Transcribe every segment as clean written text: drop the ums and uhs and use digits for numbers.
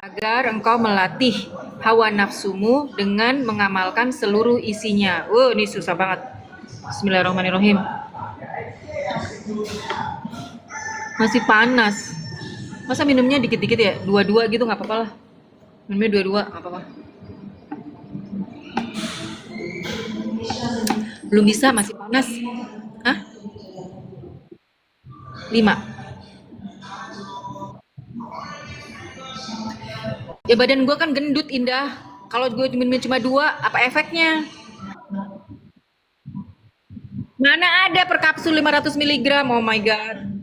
agar engkau melatih hawa nafsumu dengan mengamalkan seluruh isinya. Ini susah banget. Bismillahirrahmanirrahim. Masih panas. Masa minumnya dikit-dikit ya? Dua-dua gitu nggak apa-apa lah. Minumnya dua-dua nggak apa-apa. Belum bisa, masih panas. Hah? 5. Ya badan gue kan gendut, Indah. Kalau gue minum cuma 2, apa efeknya? Mana ada per kapsul 500 miligram? Oh my god.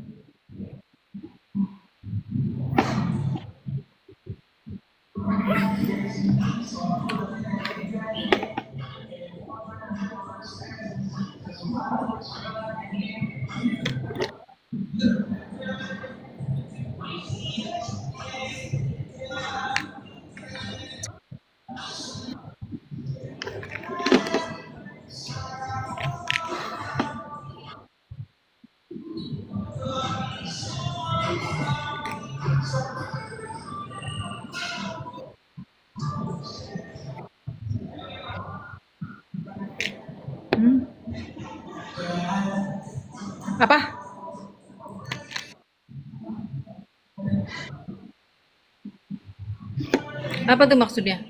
Hmm. Apa? Apa tuh maksudnya?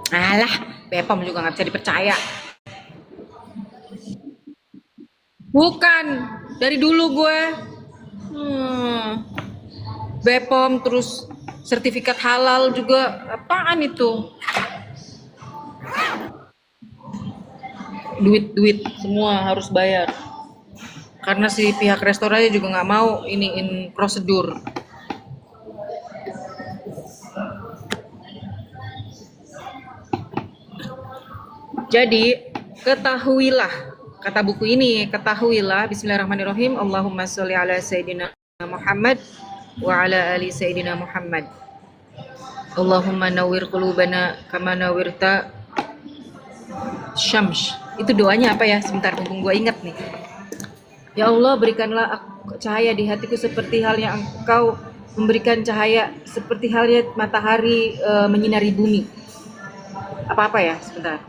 Alah, Bepom juga nggak bisa dipercaya. Bukan, dari dulu gue. Hmm. Bepom terus sertifikat halal juga apaan itu? Duit-duit semua harus bayar. Karena si pihak restorannya juga nggak mau iniin prosedur. Jadi ketahuilah, kata buku ini, ketahuilah, Bismillahirrahmanirrahim, Allahumma sholli ala Sayyidina Muhammad wa ala ali Sayyidina Muhammad. Allahumma nawwir qulubana kama nawwirta syams. Itu doanya apa ya? Sebentar, mumpung gue ingat nih. Ya Allah, berikanlah cahaya di hatiku seperti halnya Engkau memberikan cahaya seperti halnya matahari menyinari bumi. Apa-apa ya? Sebentar.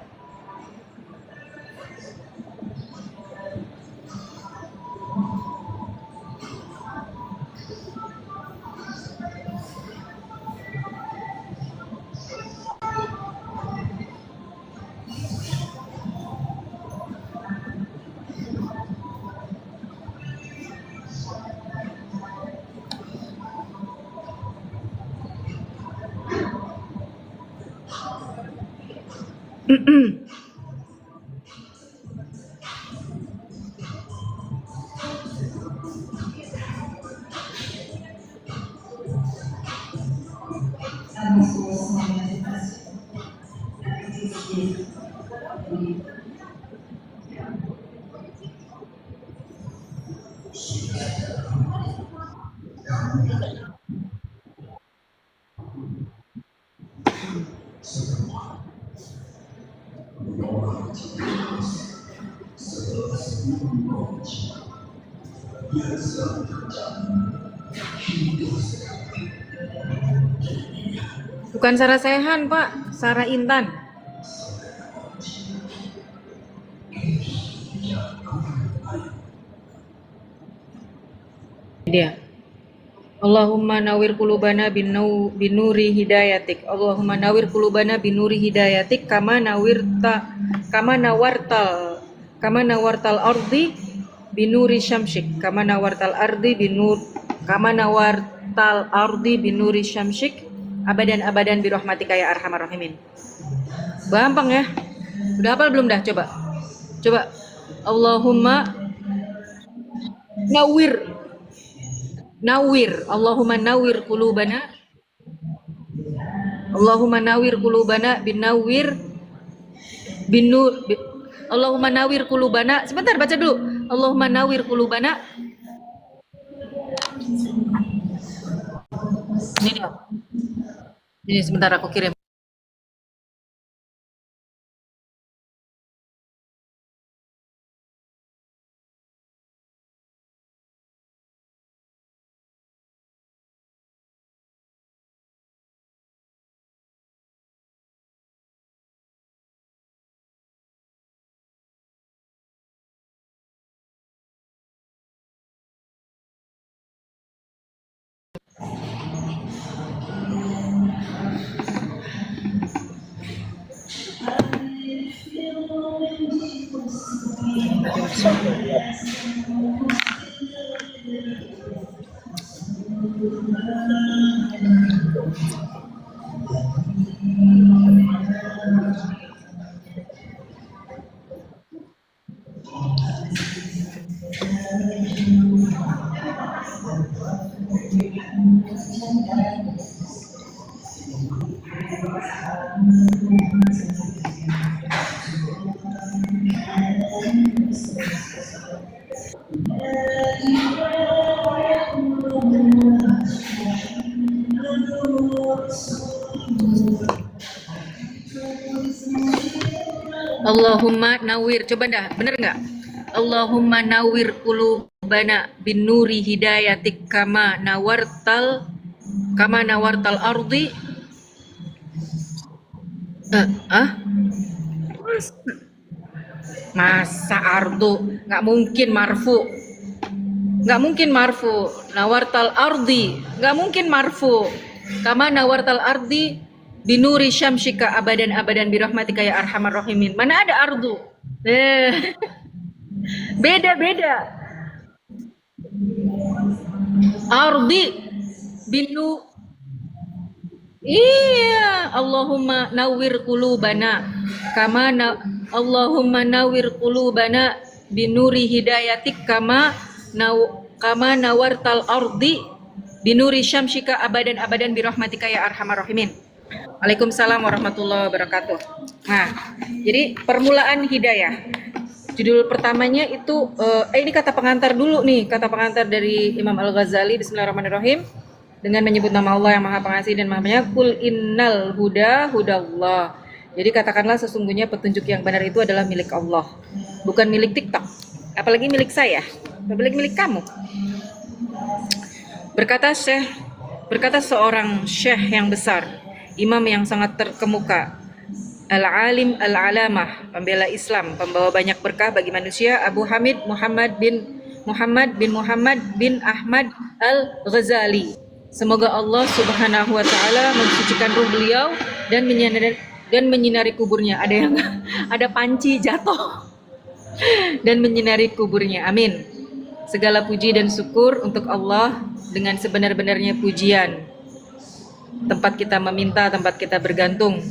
Bukan Sarah Sehan, Pak. Sarah Intan. Dia. Allahumma nawir qulubana binuri hidayatik. Allahumma nawir qulubana binuri hidayatik kama nawartal ardi binuri syamsik. Kama nawartal ardi binuri syamsik abadan birahmatika ya arhamar rahimin. Gampang ya. Udah hafal belum dah? Coba. Coba. Allahumma nawir. Nawir. Allahumma nawir qulubana binur Allahumma nawir qulubana. Sebentar baca dulu. Allahumma nawir qulubana. Ini dia. Ini sebentar aku kirim. Allahumma nawir, coba dah, bener nggak? Allahumma nawir qulubana bin nuri hidayatik kama nawartal ardi. Masa ardu, nggak mungkin marfu, nggak mungkin marfu. Nawartal ardi, nggak mungkin marfu. Kama nawartal ardi binuri syamsika abadan abadan birahmatika ya arhamar rahimin. Mana ada ardu? Beda. Ardi binu. Iya, Allahumma nawwir qulubana Allahumma nawwir qulubana binuri hidayatik kama nawartal ardi binuri syamsika abadan abadan birahmatika ya arhamar rahimin. Waalaikumsalam warahmatullahi wabarakatuh. Nah, jadi permulaan hidayah. Judul pertamanya itu ini kata pengantar dulu nih, kata pengantar dari Imam Al-Ghazali. Bismillahirrahmanirrahim. Dengan menyebut nama Allah yang Maha Pengasih dan Maha Penyayang. Qul innal huda hudallah. Jadi katakanlah sesungguhnya petunjuk yang benar itu adalah milik Allah, bukan milik TikTok, apalagi milik saya, apalagi milik kamu. Berkata seorang syekh yang besar, imam yang sangat terkemuka, al-alim al-alamah, pembela Islam, pembawa banyak berkah bagi manusia, Abu Hamid Muhammad bin Ahmad Al-Ghazali. Semoga Allah Subhanahu wa taala mensucikan ruh beliau dan menyinari kuburnya. Ada panci jatuh. Dan menyinari kuburnya. Amin. Segala puji dan syukur untuk Allah dengan sebenar-benarnya pujian. Tempat kita meminta, tempat kita bergantung.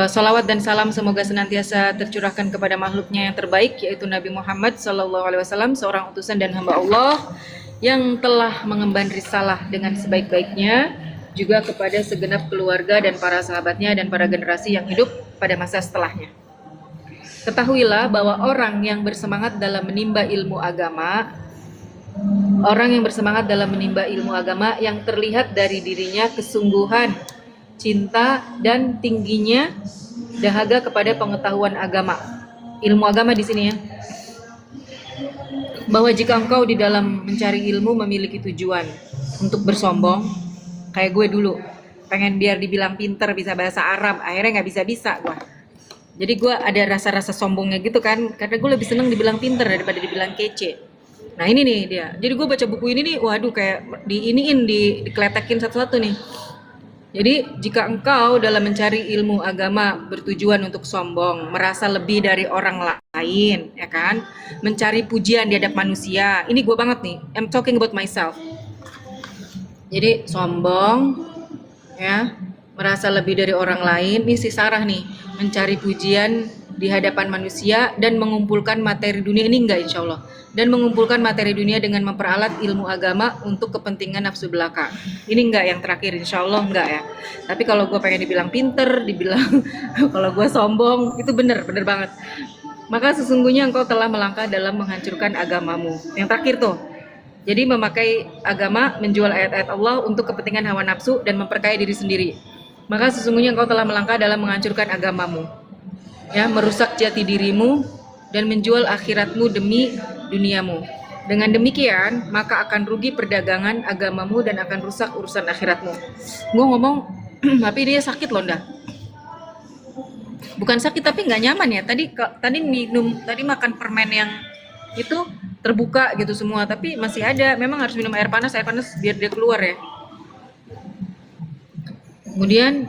Salawat dan salam semoga senantiasa tercurahkan kepada makhluknya yang terbaik, yaitu Nabi Muhammad SAW, seorang utusan dan hamba Allah yang telah mengemban risalah dengan sebaik-baiknya, juga kepada segenap keluarga dan para sahabatnya dan para generasi yang hidup pada masa setelahnya. Ketahuilah bahwa orang yang bersemangat dalam menimba ilmu agama, yang terlihat dari dirinya kesungguhan, cinta, dan tingginya dahaga kepada pengetahuan agama. Ilmu agama di sini ya. Bahwa jika engkau di dalam mencari ilmu memiliki tujuan untuk bersombong, kayak gue dulu, pengen biar dibilang pinter, bisa bahasa Arab, akhirnya nggak bisa gue. Jadi gue ada rasa-rasa sombongnya gitu kan, karena gue lebih seneng dibilang pinter daripada dibilang kece. Nah ini nih dia, jadi gue baca buku ini nih, waduh kayak dikletekin satu-satu nih. Jadi jika engkau dalam mencari ilmu agama bertujuan untuk sombong, merasa lebih dari orang lain, ya kan, mencari pujian di hadapan manusia, ini gue banget nih, I'm talking about myself. Jadi sombong, ya, merasa lebih dari orang lain, ini si Sarah nih, mencari pujian di hadapan manusia dan mengumpulkan materi dunia, ini enggak insya Allah, dan mengumpulkan materi dunia dengan memperalat ilmu agama untuk kepentingan nafsu belaka. Ini enggak yang terakhir, insya Allah enggak ya. Tapi kalau gue pengen dibilang pinter, dibilang kalau gue sombong, itu bener banget. Maka sesungguhnya engkau telah melangkah dalam menghancurkan agamamu. Yang terakhir tuh, jadi memakai agama, menjual ayat-ayat Allah untuk kepentingan hawa nafsu dan memperkaya diri sendiri. Maka sesungguhnya engkau telah melangkah dalam menghancurkan agamamu, ya, merusak jati dirimu dan menjual akhiratmu demi duniamu. Dengan demikian, maka akan rugi perdagangan agamamu dan akan rusak urusan akhiratmu. Gue ngomong, tapi dia sakit loh, ndak? Bukan sakit tapi nggak nyaman ya. Tadi makan permen yang itu terbuka gitu semua, tapi masih ada. Memang harus minum air panas biar dia keluar ya. Kemudian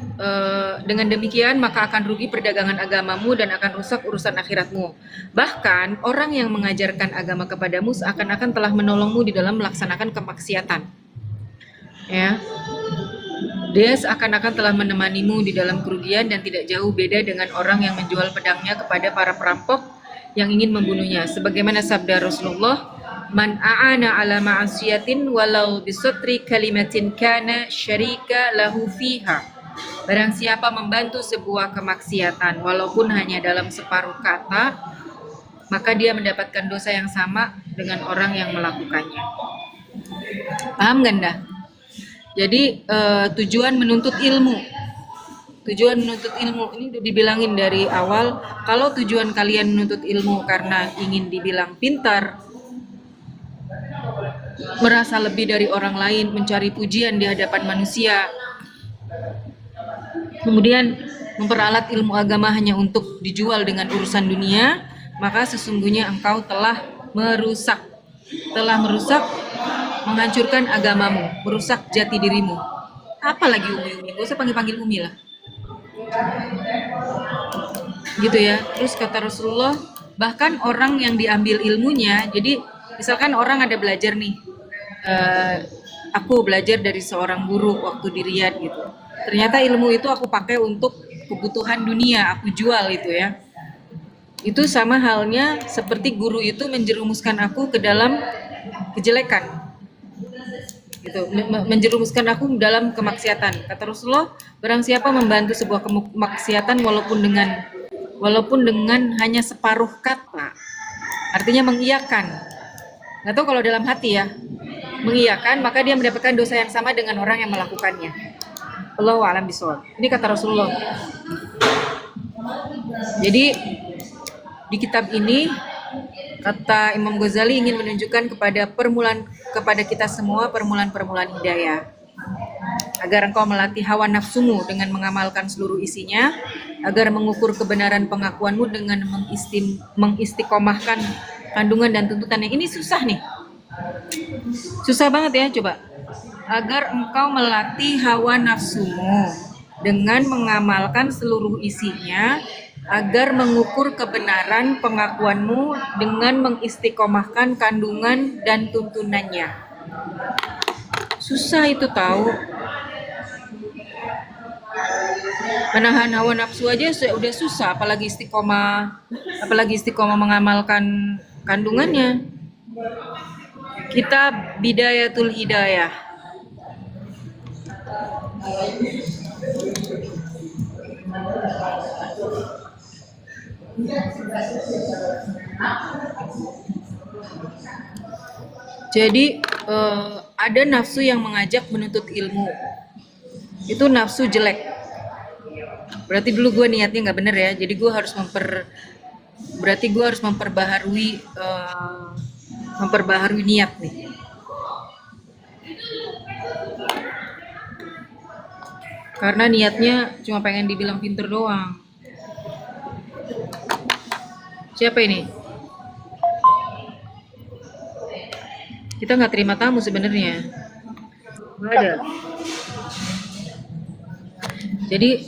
dengan demikian maka akan rugi perdagangan agamamu dan akan rusak urusan akhiratmu. Bahkan orang yang mengajarkan agama kepadamu seakan-akan telah menolongmu di dalam melaksanakan kemaksiatan. Ya. Dia seakan-akan telah menemanimu di dalam kerugian dan tidak jauh beda dengan orang yang menjual pedangnya kepada para perampok yang ingin membunuhnya. Sebagaimana sabda Rasulullah, "Man a'ana ala ma'asiyatin walau bisatri kalimatin kana syarika lahu fiha." Barang siapa membantu sebuah kemaksiatan walaupun hanya dalam separuh kata, maka dia mendapatkan dosa yang sama dengan orang yang melakukannya. Paham gak dah? Jadi tujuan menuntut ilmu ini udah dibilangin dari awal. Kalau tujuan kalian menuntut ilmu karena ingin dibilang pintar, merasa lebih dari orang lain, mencari pujian di hadapan manusia, kemudian memperalat ilmu agama hanya untuk dijual dengan urusan dunia, maka sesungguhnya engkau telah merusak, menghancurkan agamamu, merusak jati dirimu. Apalagi Umi, gak usah panggil-panggil Umi lah. Gitu ya. Terus kata Rasulullah, bahkan orang yang diambil ilmunya, jadi misalkan orang ada belajar nih, aku belajar dari seorang guru waktu di Riyadh gitu. Ternyata ilmu itu aku pakai untuk kebutuhan dunia, aku jual itu ya. Itu sama halnya seperti guru itu menjerumuskan aku ke dalam kejelekan. Gitu, menjerumuskan aku dalam kemaksiatan. Kata Rasulullah, barang siapa membantu sebuah kemaksiatan walaupun dengan hanya separuh kata, artinya mengiyakan. Nggak tahu kalau dalam hati ya, mengiyakan, maka dia mendapatkan dosa yang sama dengan orang yang melakukannya. Allahu a'lam bishawab. Ini kata Rasulullah. Jadi di kitab ini kata Imam Ghazali ingin menunjukkan kepada kita semua permulaan hidayah, agar engkau melatih hawa nafsumu dengan mengamalkan seluruh isinya, agar mengukur kebenaran pengakuanmu dengan mengistiqomahkan kandungan dan tuntutannya. Ini susah nih, susah banget ya. Coba, agar engkau melatih hawa nafsumu dengan mengamalkan seluruh isinya, agar mengukur kebenaran pengakuanmu dengan mengistiqomahkan kandungan dan tuntunannya. Susah itu tahu. Menahan hawa nafsu aja udah susah, apalagi istiqomah mengamalkan kandungannya. Kitab Bidayatul Hidayah. Jadi ada nafsu yang mengajak menuntut ilmu. Itu nafsu jelek. Berarti dulu gue niatnya nggak bener ya. Jadi gue harus memperbaharui niat nih. Karena niatnya cuma pengen dibilang pinter doang. Siapa ini? Kita nggak terima tamu sebenarnya. Nggak ada. Jadi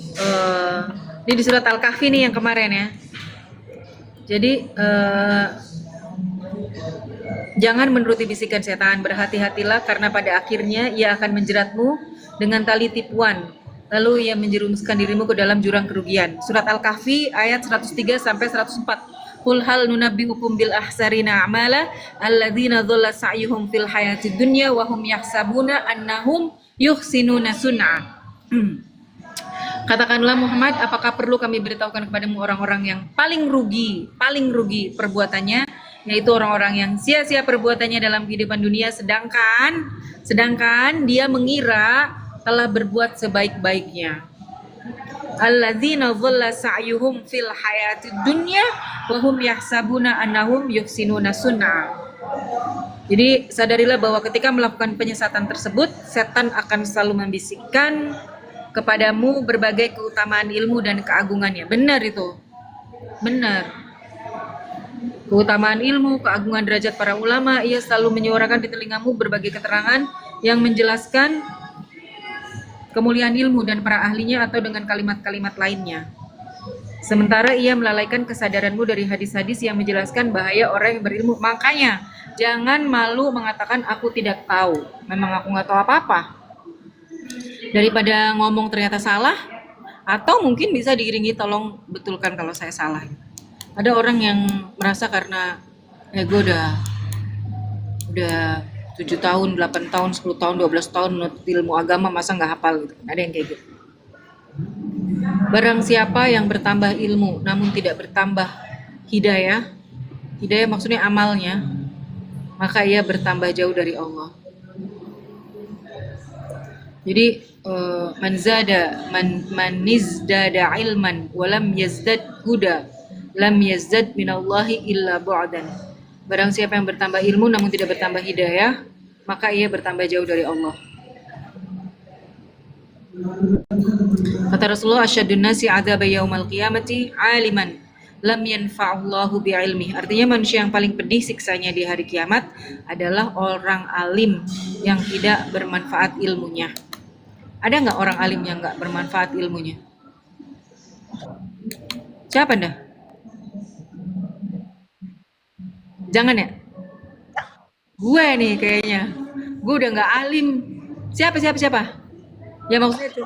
ini di surat Al-Kahfi nih yang kemarin ya. Jadi jangan menuruti bisikan setan, berhati-hatilah karena pada akhirnya ia akan menjeratmu dengan tali tipuan. Lalu ia menjerumuskan dirimu ke dalam jurang kerugian. Surat Al-Kahfi ayat 103 sampai 104. Qul hal nunabbi'ukum bil ahsarina a'mala alladzina dhalla sa'yuhum fil hayatid dunya wa hum yahsabuna annahum yuhsinuna sun'a. Katakanlah Muhammad, apakah perlu kami beritahukan kepadamu orang-orang yang paling rugi perbuatannya, yaitu orang-orang yang sia-sia perbuatannya dalam kehidupan dunia, sedangkan dia mengira telah berbuat sebaik-baiknya. Alladzina dhalla sa'yuhum fil hayatid dunya wa hum yahsabuna annahum yuhsinuna sun'a. Jadi sadarilah bahwa ketika melakukan penyesatan tersebut, setan akan selalu membisikkan kepadamu berbagai keutamaan ilmu dan keagungannya. Benar itu. Benar. Keutamaan ilmu, keagungan derajat para ulama, ia selalu menyuarakan di telingamu berbagai keterangan yang menjelaskan kemuliaan ilmu dan para ahlinya atau dengan kalimat-kalimat lainnya. Sementara ia melalaikan kesadaranmu dari hadis-hadis yang menjelaskan bahaya orang yang berilmu. Makanya, jangan malu mengatakan aku tidak tahu. Memang aku nggak tahu apa-apa. Daripada ngomong ternyata salah, atau mungkin bisa diiringi tolong betulkan kalau saya salah. Ada orang yang merasa karena gue udah 7 tahun, 8 tahun, 10 tahun, 12 tahun menuntut ilmu agama, masa nggak hafal gitu. Ada yang kayak gitu. Barang siapa yang bertambah ilmu namun tidak bertambah hidayah, hidayah maksudnya amalnya, maka ia bertambah jauh dari Allah. Jadi man izdada ilman walam yazdad huda lam yazdad minallahi illa bu'dan. Barang siapa yang bertambah ilmu namun tidak bertambah hidayah, maka ia bertambah jauh dari Allah. Kata Rasulullah, asyadun nasi adzaba yaumal qiyamati aliman lam yanfa'ullahu bi'ilmih. Artinya manusia yang paling pedih siksanya di hari kiamat adalah orang alim yang tidak bermanfaat ilmunya. Ada nggak orang alim yang nggak bermanfaat ilmunya? Siapa dah? Jangan ya? Gue nih kayaknya. Gue udah nggak alim. Siapa? Ya maksudnya itu.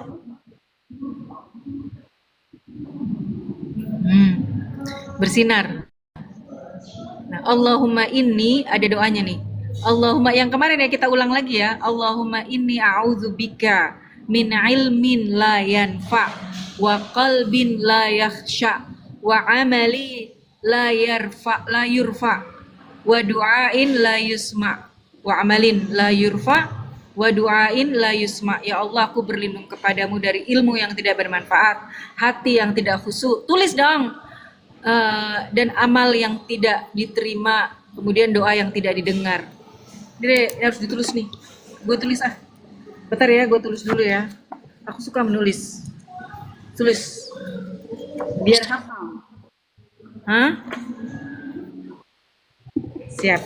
Bersinar. Nah, Allahumma inni, ada doanya nih. Allahumma, yang kemarin ya kita ulang lagi ya. Allahumma inni a'udzubika min ilmin la yanfa wa qalbin la yakhsha wa amali la yurfa wa du'ain la yusma wa amalin la yurfa wa du'ain la yusma. Ya Allah, aku berlindung kepadamu dari ilmu yang tidak bermanfaat, hati yang tidak khusyuk. Tulis dong. Dan amal yang tidak diterima, kemudian doa yang tidak didengar. Jadi harus ditulis nih. Gue tulis bentar ya, gue tulis dulu ya. Aku suka menulis. Tulis biar hafal. Siap.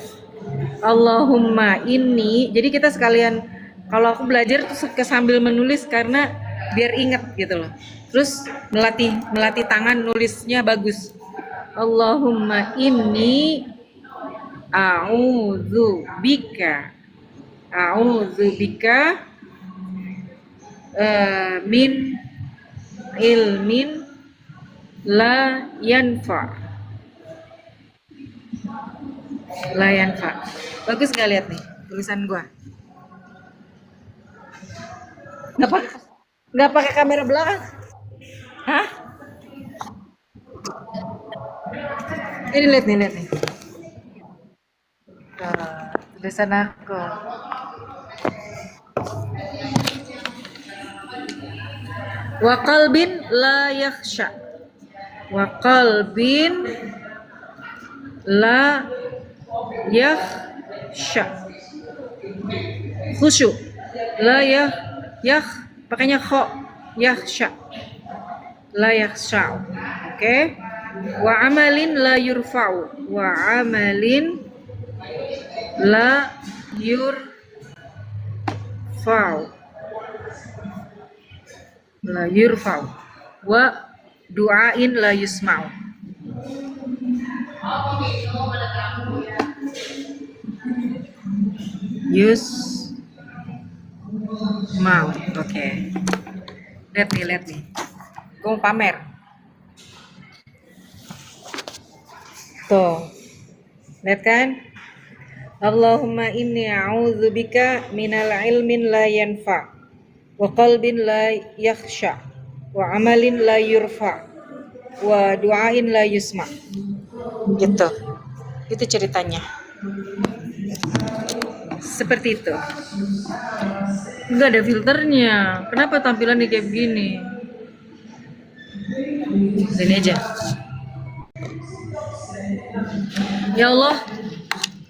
Allahumma inni. Jadi kita sekalian, kalau aku belajar tuh suka sambil menulis karena biar ingat gitu loh. Terus melatih tangan nulisnya bagus. Allahumma inni a'udzubika min ilmin la yanfa. Bagus nggak, lihat nih tulisan gua? Nggak pakai kamera belakang? Hah? Ini lihat nih. Tulisan aku. Wa qalbin la yakhsha. Wa qalbin la yakhsha. Khusyuk. La pakainya kho. Yakhsha. La yakhsha. Oke. Wa amalin la yurfa'u. Wa amalin la yurfa'u. La yurfa'u. Wa du'ain la yusma'u. Yusma'u. Oke. Lihat nih. Gue mau pamer. Tuh. Lihat kan? Allahumma inni a'udzubika minal ilmin la yanfa wa qalbin la yakhsha wa amalin la yurfa wa du'ain la yusma. Gitu. Itu ceritanya. Seperti itu. Enggak ada filternya. Kenapa tampilannya kayak begini? Sini aja.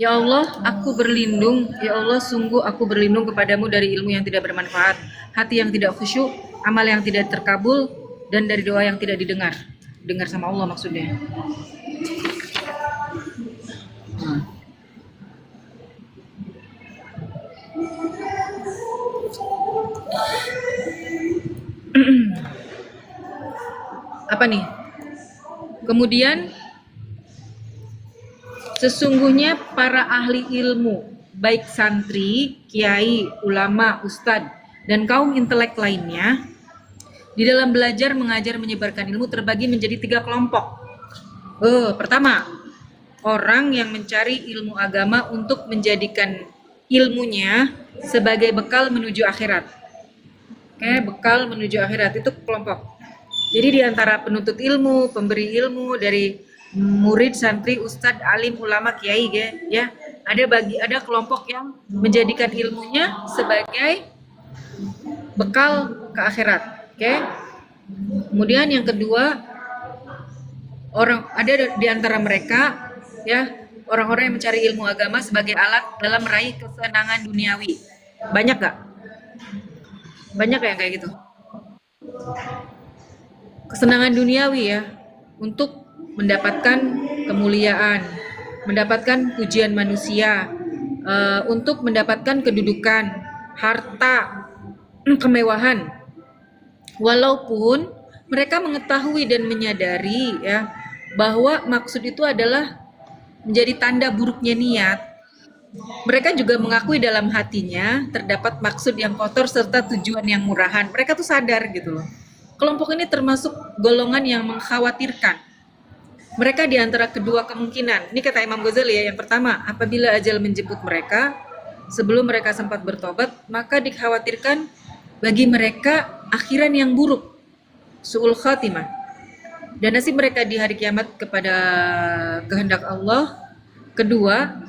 Ya Allah, aku berlindung. Ya Allah, sungguh aku berlindung kepadamu dari ilmu yang tidak bermanfaat, hati yang tidak khusyuk, amal yang tidak terkabul, dan dari doa yang tidak didengar. Dengar sama Allah maksudnya. Apa nih? Kemudian sesungguhnya para ahli ilmu, baik santri, kiai, ulama, ustadz, dan kaum intelek lainnya, di dalam belajar, mengajar, menyebarkan ilmu terbagi menjadi 3 kelompok. Pertama, orang yang mencari ilmu agama untuk menjadikan ilmunya sebagai bekal menuju akhirat. Bekal menuju akhirat itu kelompok. Jadi di antara penuntut ilmu, pemberi ilmu dari murid, santri, ustadz, alim, ulama, kiai, ya, ada kelompok yang menjadikan ilmunya sebagai bekal ke akhirat. Kemudian yang kedua, ada di antara mereka, ya, orang-orang yang mencari ilmu agama sebagai alat dalam meraih kesenangan duniawi. Banyak gak? Banyak yang kayak gitu. Kesenangan duniawi, ya, untuk mendapatkan kemuliaan, mendapatkan pujian manusia, untuk mendapatkan kedudukan, harta, kemewahan. Walaupun mereka mengetahui dan menyadari, ya, bahwa maksud itu adalah menjadi tanda buruknya niat, mereka juga mengakui dalam hatinya terdapat maksud yang kotor serta tujuan yang murahan. Mereka tuh sadar gitu loh. Kelompok ini termasuk golongan yang mengkhawatirkan. Mereka di antara kedua kemungkinan. Ini kata Imam Ghazali, ya. Yang pertama, apabila ajal menjemput mereka sebelum mereka sempat bertobat, maka dikhawatirkan bagi mereka akhiran yang buruk, su'ul khatimah, dan nasib mereka di hari kiamat kepada kehendak Allah. Kedua,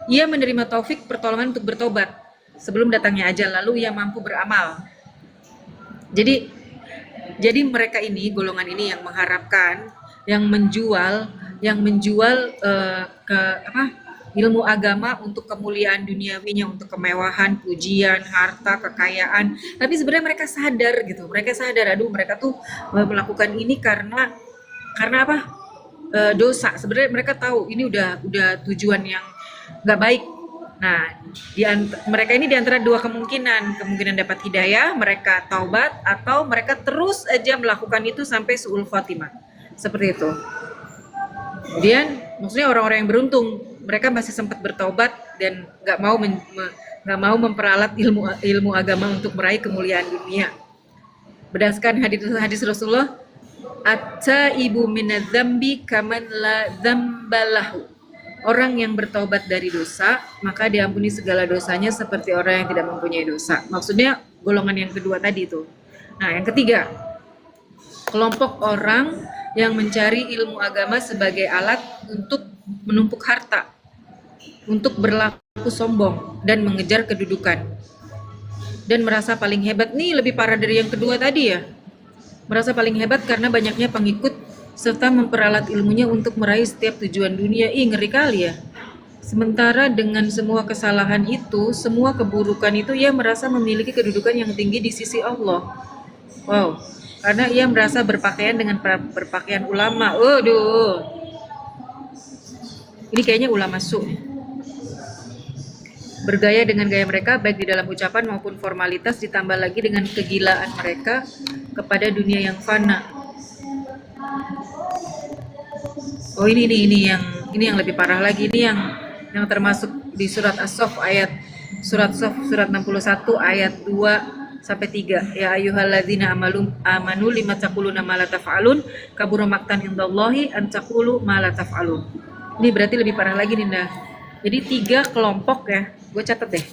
ia menerima taufik pertolongan untuk bertobat sebelum datangnya ajal, lalu ia mampu beramal. Jadi mereka ini, golongan ini yang mengharapkan, yang menjual ilmu agama untuk kemuliaan duniawinya, untuk kemewahan, pujian, harta, kekayaan. Tapi sebenarnya mereka sadar gitu. Mereka sadar, mereka tuh melakukan ini karena apa? Dosa. Sebenarnya mereka tahu ini udah tujuan yang nggak baik. Nah, mereka ini di antara dua kemungkinan dapat hidayah, mereka taubat, atau mereka terus aja melakukan itu sampai su'ul khatimah. Seperti itu. Kemudian, maksudnya orang-orang yang beruntung, mereka masih sempat bertaubat dan nggak mau memperalat ilmu agama untuk meraih kemuliaan dunia. Berdasarkan hadis Rasulullah, at-taibu minadz-dzambi kaman la dzambalahu. Orang yang bertaubat dari dosa, maka diampuni segala dosanya seperti orang yang tidak mempunyai dosa. Maksudnya golongan yang kedua tadi itu. Nah, yang ketiga, kelompok orang yang mencari ilmu agama sebagai alat untuk menumpuk harta, untuk berlaku sombong dan mengejar kedudukan, dan merasa paling hebat. Nih lebih parah dari yang kedua tadi, ya. Merasa paling hebat karena banyaknya pengikut serta memperalat ilmunya untuk meraih setiap tujuan dunia. Ngeri kali, ya. Sementara dengan semua kesalahan itu, semua keburukan itu, ia merasa memiliki kedudukan yang tinggi di sisi Allah. Wow, karena ia merasa berpakaian dengan berpakaian ulama. Ini kayaknya ulama su. Bergaya dengan gaya mereka, baik di dalam ucapan maupun formalitas, ditambah lagi dengan kegilaan mereka kepada dunia yang fana. Ini yang lebih parah lagi. Ini yang termasuk di surat As-Saff surat 61 ayat 2 sampai 3. Ya ayyuhalladzina amanu lima taquluna ma la taf'alun kabura maqtan indallahi an taqulu ma la taf'alun. Ini berarti lebih parah lagi, Dinda. Jadi 3 kelompok, ya. Gue catat deh.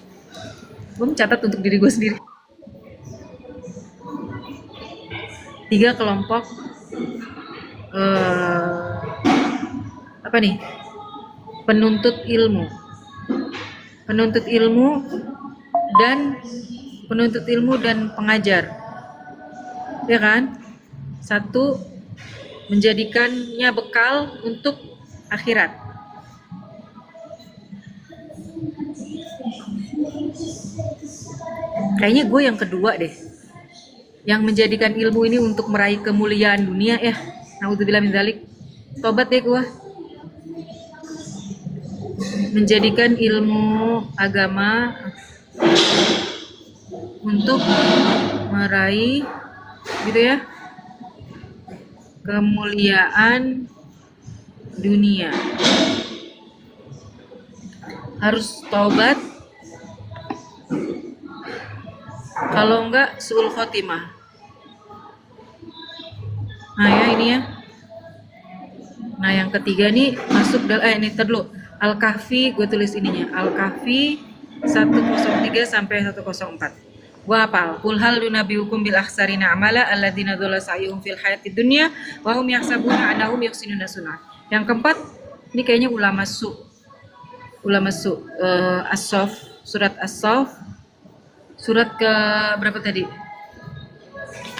Gue mencatat untuk diri gue sendiri. 3 kelompok apa nih? Penuntut ilmu dan pengajar, ya kan? 1, menjadikannya bekal untuk akhirat. Kayaknya gue yang kedua deh, yang menjadikan ilmu ini untuk meraih kemuliaan dunia, ya. Naudzubillah min dzalik. Tobat deh gue. Menjadikan ilmu agama untuk meraih gitu ya. Kemuliaan dunia. Harus taubat, kalau enggak suul khotimah. Nah ya ini ya. Nah yang ketiga nih masuk ini dulu. Al-Kahfi, gue tulis ininya. Al-Kahfi 103 sampai 104. Gue hafal. Qul hal nunabbiukum bil akhsarina amala alladzina dhalla sa'yuhum fil hayatid dunya wa hum yahsabuna annahum yuhsinuna sun'a. Yang keempat, ini kayaknya ulama su. As-Saff, surat As-Saff. Surat ke berapa tadi?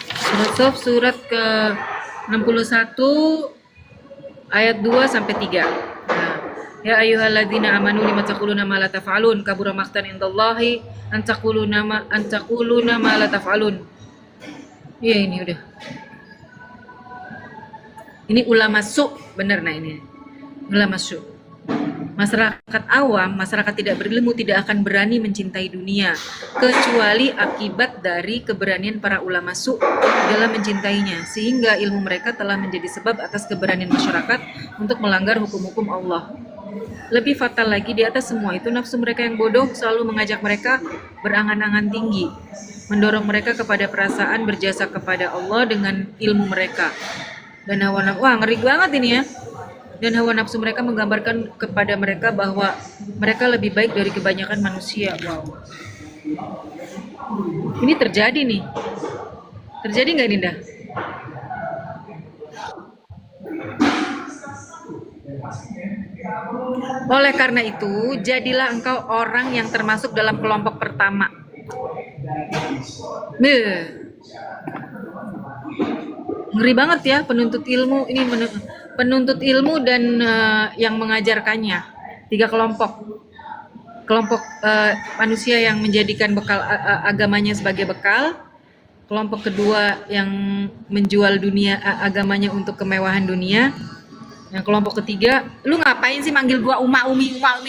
Surat As-Saff surat ke 61 ayat 2 sampai 3. Nah, ya ayyuhalladzina amanu lima taquluna ma la taf'alun kabura maqtan indallahi an taquluna ma la taf'alun. Iya ini udah. Ini ulama su, bener nah ini. Ulama su. Masyarakat awam, masyarakat tidak berilmu tidak akan berani mencintai dunia kecuali akibat dari keberanian para ulama su dalam mencintainya, sehingga ilmu mereka telah menjadi sebab atas keberanian masyarakat untuk melanggar hukum-hukum Allah. Lebih fatal lagi, di atas semua itu nafsu mereka yang bodoh selalu mengajak mereka berangan-angan tinggi, mendorong mereka kepada perasaan berjasa kepada Allah dengan ilmu mereka. Dan hawa nafsu, wah ngeri banget ini ya. Dan hawa nafsu mereka menggambarkan kepada mereka bahwa mereka lebih baik dari kebanyakan manusia. Wow. Ini terjadi nih. Terjadi nggak Dinda? Oleh karena itu, jadilah engkau orang yang termasuk dalam kelompok pertama. Ngeri banget ya penuntut ilmu ini, penuntut ilmu dan yang mengajarkannya. 3 kelompok manusia yang menjadikan bekal agamanya sebagai bekal, kelompok kedua yang menjual dunia agamanya untuk kemewahan dunia, yang kelompok ketiga, lu ngapain sih manggil gua Umi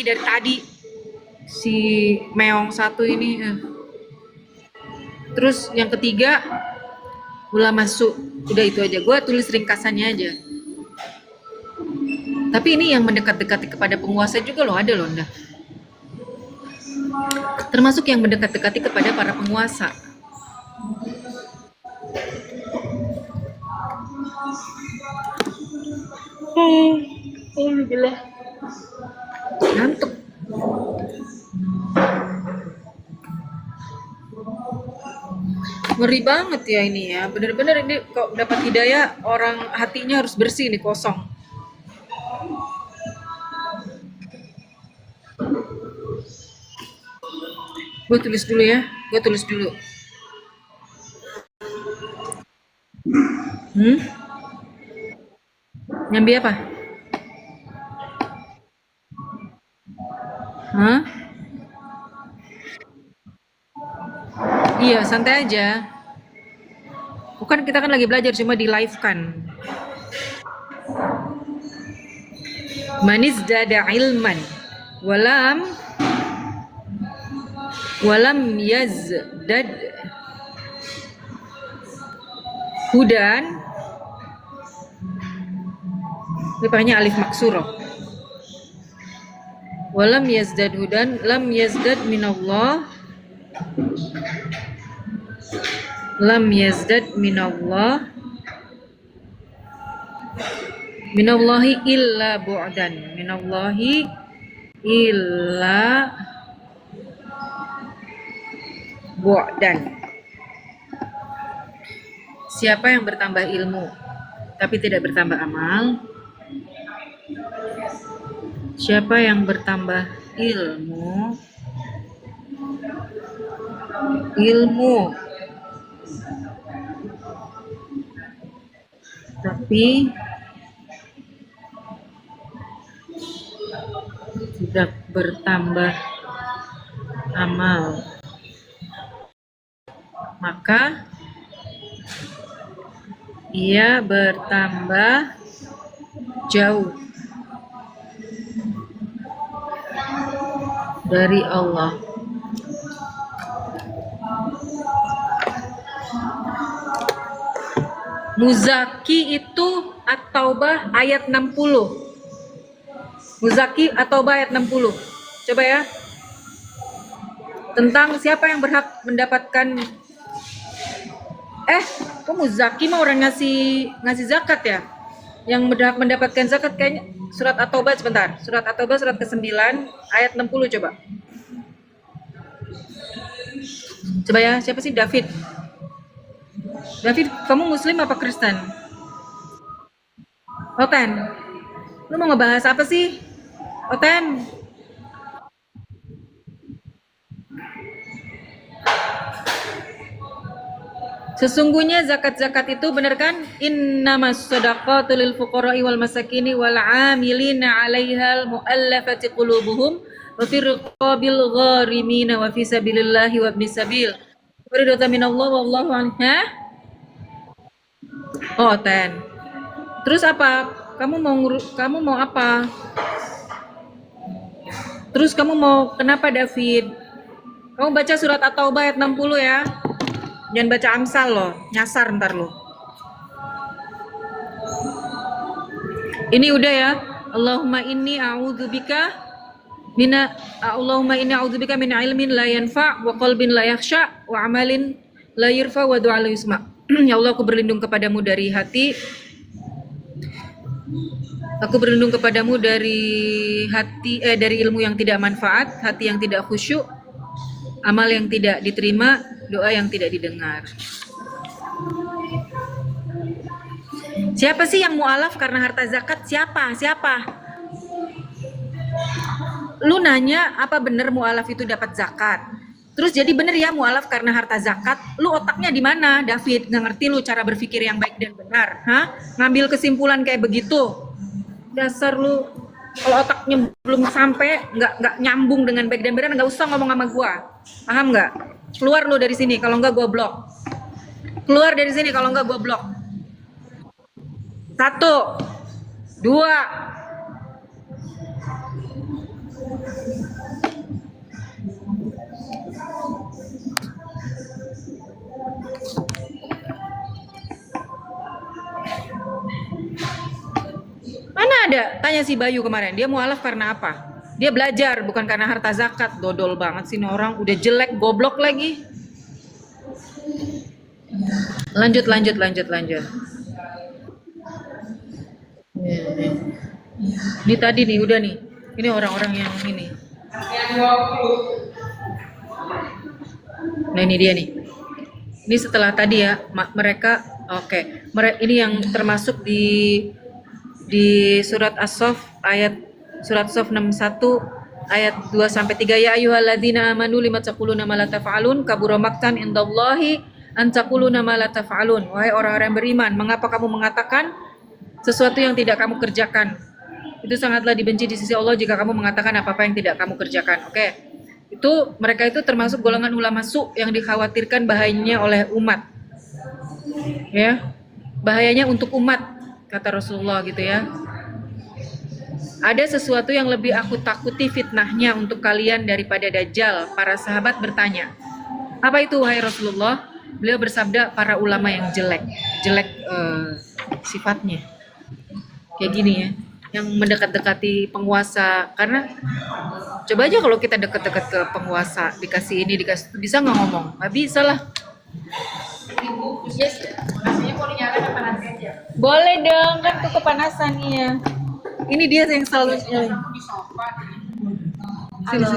dari tadi, si meong satu ini. Terus yang ketiga ulama su. Udah itu aja, gue tulis ringkasannya aja. Tapi ini yang mendekat-dekati kepada penguasa juga loh, ada loh Nda. Termasuk yang mendekat-dekati kepada para penguasa. Alhamdulillah. Ngantuk. Ngeri banget ya ini ya, bener-bener ini kok dapat hidayah, orang hatinya harus bersih nih, kosong. Gue tulis dulu ya, Nyambi apa? Hah? Iya, santai aja. Bukan, kita kan lagi belajar, cuma di live kan. Manis dada ilman walam yazdad hudan. Ini pakainya alif maksuroh. Walam yazdad hudan lam yazdad minallah minallahi illa bu'dan, minallahi illa bu'dan. Siapa yang bertambah ilmu tapi tidak bertambah amal, siapa yang bertambah ilmu tapi tidak bertambah amal, maka ia bertambah jauh dari Allah. Muzaki itu At-Taubah ayat 60. Muzaki At-Taubah ayat 60. Coba ya. Tentang siapa yang berhak mendapatkan kok Muzaki mah orang ngasih zakat ya? Yang berhak mendapatkan zakat kayaknya surat At-Taubah sebentar. Surat At-Taubah surat ke-9 ayat 60 coba. Coba ya, siapa sih David? David, kamu muslim apa Kristen? Oten. Lu mau ngebahas apa sih? Oten. Sesungguhnya zakat-zakat itu benar kan? Innamas shadaqatu lil fuqara'i wal masakini wal 'amilina 'alaihal mu'allafati qulubuhum wa fir riqabil gharimina wa fi sabilillahi wa ibnis sabil. Faridatan minallah wallahu anha. Oh, ten. Terus apa? Kamu mau apa? Terus kamu mau kenapa David? Kamu baca surat At-Taubah ayat 60 ya. Jangan baca Amsal loh, nyasar ntar lo. Ini udah ya. Allahumma inni a'udzubika min ilmin la yanfa' wa qalbin la yakhsha wa amalin la yurfa wa du'a la yusma. Ya Allah, aku berlindung kepadamu dari hati. Aku berlindung kepadamu dari dari ilmu yang tidak manfaat, hati yang tidak khusyuk, amal yang tidak diterima, doa yang tidak didengar. Siapa sih yang mu'alaf karena harta zakat? Siapa? Lu nanya apa bener mu'alaf itu dapat zakat? Terus jadi bener ya mu'alaf karena harta zakat? Lu otaknya di mana, David? Nggak ngerti lu cara berpikir yang baik dan benar? Ngambil kesimpulan kayak begitu? Dasar lu, kalau otaknya belum sampai, nggak nyambung dengan baik dan benar, nggak usah ngomong sama gua. Paham nggak? Keluar lu dari sini, kalau nggak gua blok. Keluar dari sini, kalau nggak gua blok. 1, 2. Mana ada? Tanya si Bayu kemarin, dia mualaf karena apa? Dia belajar, bukan karena harta zakat. Dodol banget sih orang, udah jelek, goblok lagi. Lanjut. Ini tadi nih, udah nih. Ini orang-orang yang ini. Nah ini dia nih. Ini setelah tadi ya, mereka oke. Ini yang termasuk di surat As-Saff surat As-Saff 61 ayat 2 sampai 3, ya ayyuhalladzina amanu lima taquluna ma la taf'alun kabura maqtan indallahi an taquluna ma la taf'alun. Wahai orang-orang beriman, mengapa kamu mengatakan sesuatu yang tidak kamu kerjakan? Itu sangatlah dibenci di sisi Allah jika kamu mengatakan apa-apa yang tidak kamu kerjakan. Oke. Itu mereka itu termasuk golongan ulama su yang dikhawatirkan bahayanya oleh umat. Ya. Bahayanya untuk umat, kata Rasulullah gitu ya. Ada sesuatu yang lebih aku takuti fitnahnya untuk kalian daripada Dajjal. Para sahabat bertanya, apa itu wahai Rasulullah? Beliau bersabda, para ulama yang jelek sifatnya. Kayak gini ya, yang mendekat-dekati penguasa. Karena coba aja kalau kita dekat-dekat ke penguasa, dikasih ini, dikasih itu, bisa nggak ngomong? Nggak bisa lah. Yes. Boleh dong, kan tuh kepanasan ya. Ini dia yang selalu Halo.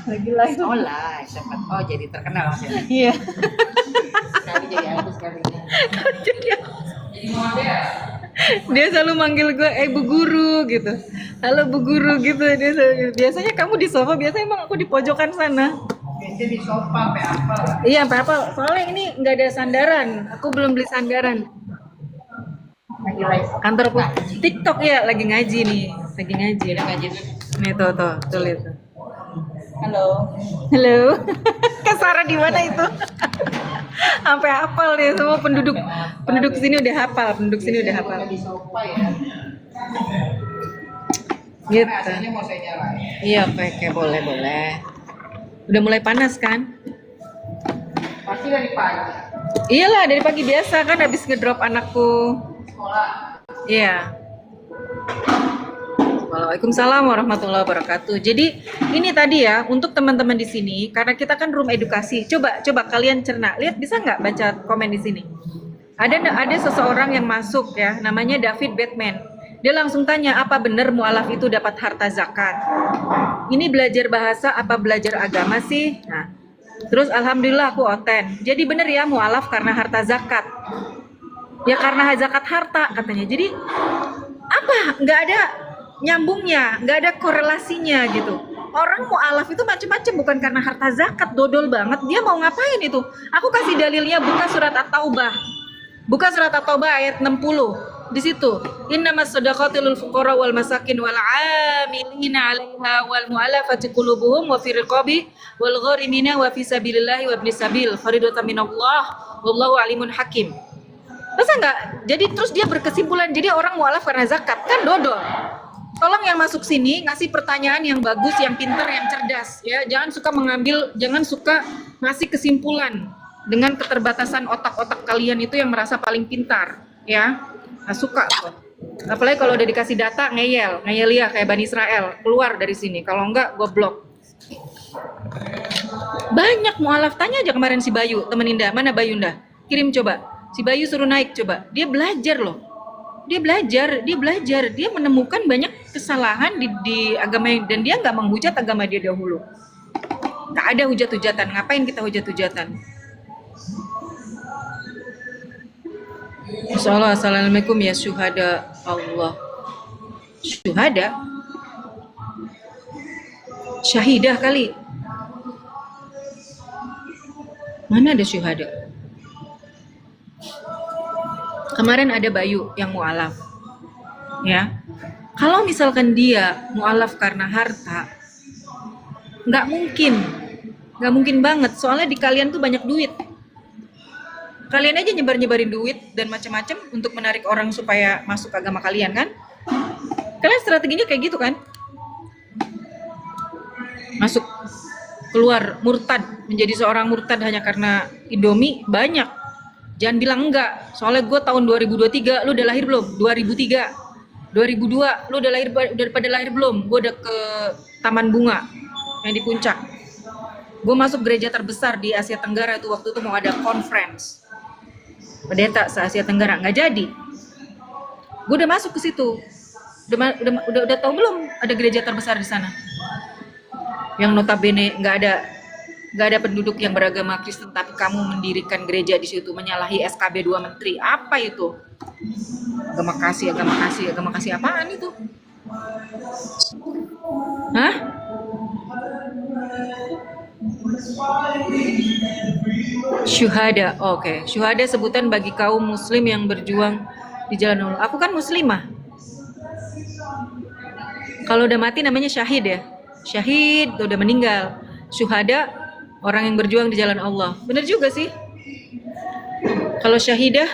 lagi live. Oh live, sempat. Oh jadi terkenal maksudnya. Iya. Sekali jadi artis sekali. Jadi dia selalu manggil gue, Bu Guru gitu. Halo Bu Guru gitu. Dia selalu, biasanya kamu di sofa, biasanya emang aku di pojokan sana. Biasanya di sofa sampai apa? Iya, sampai apa? Soalnya ini nggak ada sandaran. Aku belum beli sandaran. Lagi live Kantor TikTok ya, lagi ngaji nih. Lagi ngaji. ngaji. Nih tuh lihat tuh. Halo. Kak Sarah di mana itu? Sampai hafal nih semua penduduk sini udah hafal, Di sofa ya. Gitu. Rasanya mau saya nyalain. Iya, pakai boleh. Udah mulai panas kan? Pasti dari pagi. Iyalah dari pagi biasa kan habis ngedrop anakku. Sekolah. Iya. Waalaikumsalam warahmatullahi wabarakatuh. Jadi ini tadi ya untuk teman-teman di sini karena kita kan room edukasi. Coba kalian cerna. Lihat bisa nggak baca komen di sini? Ada seseorang yang masuk ya, namanya David Batman. Dia langsung tanya, apa benar mualaf itu dapat harta zakat? Ini belajar bahasa apa belajar agama sih? Nah, terus alhamdulillah aku oten. Jadi benar ya mualaf karena harta zakat. Ya karena zakat harta katanya. Jadi apa? Nggak ada nyambungnya, nggak ada korelasinya gitu. Orang mualaf itu macam-macam bukan karena harta zakat, dodol banget. Dia mau ngapain itu? Aku kasih dalilnya, buka surat At-Taubah. Buka surat At-Taubah ayat 60. Di situ, innamas shadaqatu lil fuqara wal masakin wal 'amilina 'alaiha wal mu'allafati qulubuhum wa fir riqabi wal gharimina wa fi sabilillahi wa ibnis sabil faridatan minallah wallahu alimun hakim. Masa enggak? Jadi terus dia berkesimpulan jadi orang mualaf karena zakat kan dodol. Tolong yang masuk sini ngasih pertanyaan yang bagus, yang pintar, yang cerdas ya. Jangan suka ngasih kesimpulan dengan keterbatasan otak-otak kalian itu yang merasa paling pintar ya. Nggak suka kok. Apalagi kalau udah dikasih data ngeyel ya kayak Bani Israel, keluar dari sini. Kalau enggak gue blok. Banyak mualaf, tanya aja kemarin si Bayu, temen Indah. Mana Bayu Indah? Kirim coba. Si Bayu suruh naik coba. Dia belajar loh. Dia belajar. Dia menemukan banyak kesalahan di agama dan dia nggak menghujat agama dia dahulu. Nggak ada hujat-hujatan. Ngapain kita hujat-hujatan? Assalamualaikum ya syuhada Allah. Syuhada? Syahidah kali. Mana ada syuhada? Kemarin ada Bayu yang mualaf. Ya. Kalau misalkan dia mualaf karena harta, nggak mungkin banget. Soalnya di kalian tuh banyak duit. Kalian aja nyebarin duit dan macam-macam untuk menarik orang supaya masuk agama kalian kan? Kalian strateginya kayak gitu kan? Masuk, keluar, murtad, menjadi seorang murtad hanya karena Indomie banyak. Jangan bilang enggak. Soalnya gue tahun 2023, lu udah lahir belum? 2003, 2002, lu udah pada lahir belum? Gue udah ke Taman Bunga yang di Puncak. Gue masuk gereja terbesar di Asia Tenggara itu waktu itu mau ada conference. Pendeta se-Asia Tenggara nggak jadi. Gue udah masuk ke situ. Udah tahu belum ada gereja terbesar di sana? Yang notabene nggak ada penduduk yang beragama Kristen, tapi kamu mendirikan gereja di situ, menyalahi SKB 2 Menteri. Apa itu? Agama kasih apaan itu? Hah? Syuhada, oke. Syuhada sebutan bagi kaum muslim yang berjuang di jalan Allah. Aku kan muslimah. Kalau udah mati namanya syahid ya. Syahid udah meninggal. Syuhada orang yang berjuang di jalan Allah. Bener juga sih. Kalau syahidah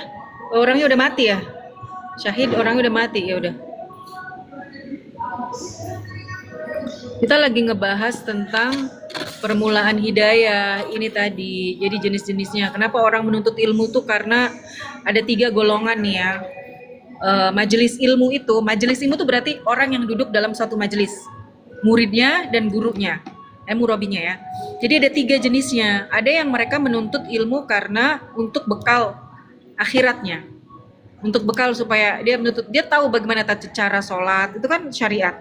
orangnya udah mati ya. Syahid orangnya udah mati ya udah. Kita lagi ngebahas tentang permulaan hidayah ini tadi. Jadi jenis-jenisnya. Kenapa orang menuntut ilmu tuh karena ada 3 golongan nih ya. Majelis ilmu itu tuh berarti orang yang duduk dalam satu majelis. Muridnya dan gurunya. Murabinya ya. Jadi ada 3 jenisnya. Ada yang mereka menuntut ilmu karena untuk bekal akhiratnya. Untuk bekal supaya dia tahu bagaimana cara sholat. Itu kan syariat.